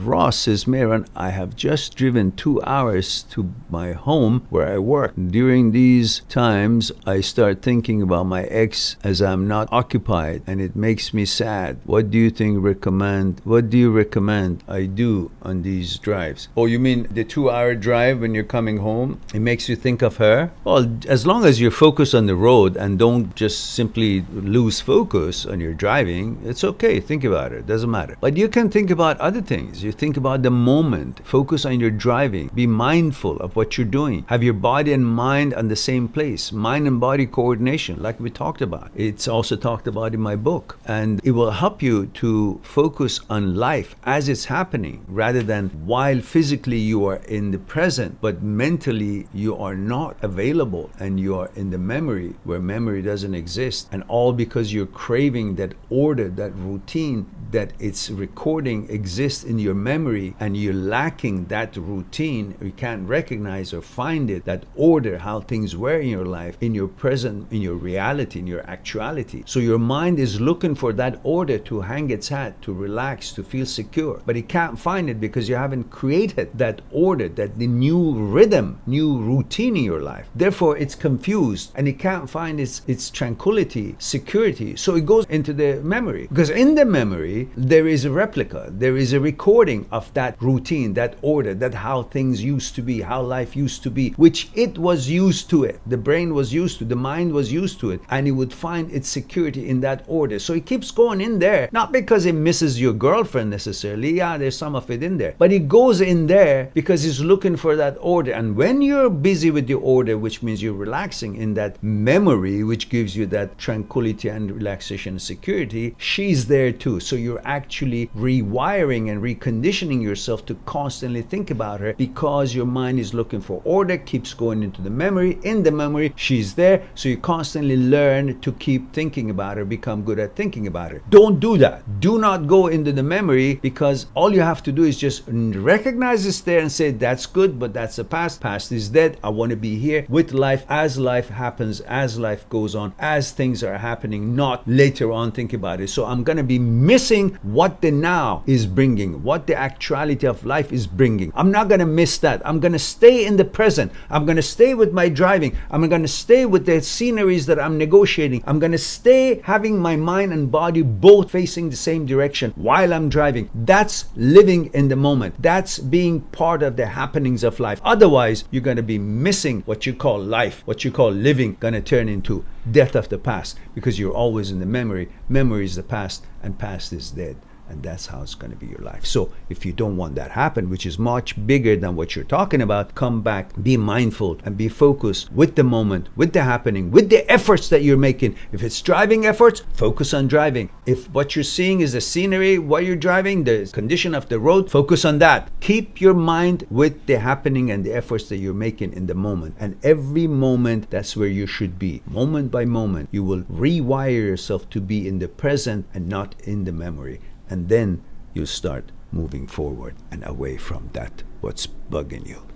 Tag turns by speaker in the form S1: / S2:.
S1: Ross says, Meron, I have just driven 2 hours to my home where I work. During these times, I start thinking about my ex as I'm not occupied, and it makes me sad. What do you recommend I do on these drives? Oh, you mean the 2 hour drive when you're coming home? It makes you think of her? Well, as long as you're focused on the road and don't just simply lose focus on your driving, it's okay. Think about it. It doesn't matter. But you can think about other things. You think about the moment. Focus on your driving. Be mindful of what you're doing. Have your body and mind on the same place. Mind and body coordination, like we talked about. It's also talked about in my book. And it will help you to focus on life as it's happening, rather than while physically you are in the present, but mentally you are not available and you are in the memory where memory doesn't exist. And all because you're craving that order, that routine, that it's recording exists in your memory, and you're lacking that routine. You can't recognize or find it, that order, how things were in your life, in your present, in your reality, in your actuality. So your mind is looking for that order to hang its hat, to relax, to feel secure. But it can't find it because you haven't created that order, that the new rhythm, new routine in your life. Therefore, it's confused and it can't find its tranquility, security. So it goes into the memory, because in the memory, there is a replica, there is a recording of that routine, that order, that how things used to be, how life used to be, which it was used to it. The brain was used to, the mind was used to it, and it would find its security in that order. So it keeps going in there, not because it misses your girlfriend necessarily. Yeah, there's some of it in there, but it goes in there because it's looking for that order. And when you're busy with the order, which means you're relaxing in that memory, which gives you that tranquility and relaxation and security, she's there too. So you're actually rewiring and reconditioning yourself to constantly think about her, because your mind is looking for order, keeps going into the memory. In the memory, she's there. So you constantly learn to keep thinking about her, become good at thinking about her. Don't do that. Do not go into the memory, because all you have to do is just recognize it's there and say, that's good, but that's the past. Past is dead. I want to be here with life as life happens, as life goes on, as things are happening, not later on think about it. So I'm going to be missing what the now is bringing, what the actuality of life is bringing. I'm not going to miss that. I'm going to stay in the present. I'm going to stay with my driving. I'm going to stay with the sceneries that I'm negotiating. I'm going to stay having my mind and body both facing the same direction while I'm driving. That's living in the moment. That's being part of the happenings of life. Otherwise, you're going to be missing what you call life, what you call living, going to turn into death of the past, because you're always in the memory. Memory is the past, and past is dead. And that's how it's going to be your life. So if you don't want that happen, which is much bigger than what you're talking about, come back, be mindful, and be focused with the moment, with the happening, with the efforts that you're making. If it's driving efforts, focus on driving. If what you're seeing is the scenery while you're driving, the condition of the road, focus on that. Keep your mind with the happening and the efforts that you're making in the moment. And every moment, that's where you should be. Moment by moment, you will rewire yourself to be in the present and not in the memory. And then you start moving forward and away from that, what's bugging you.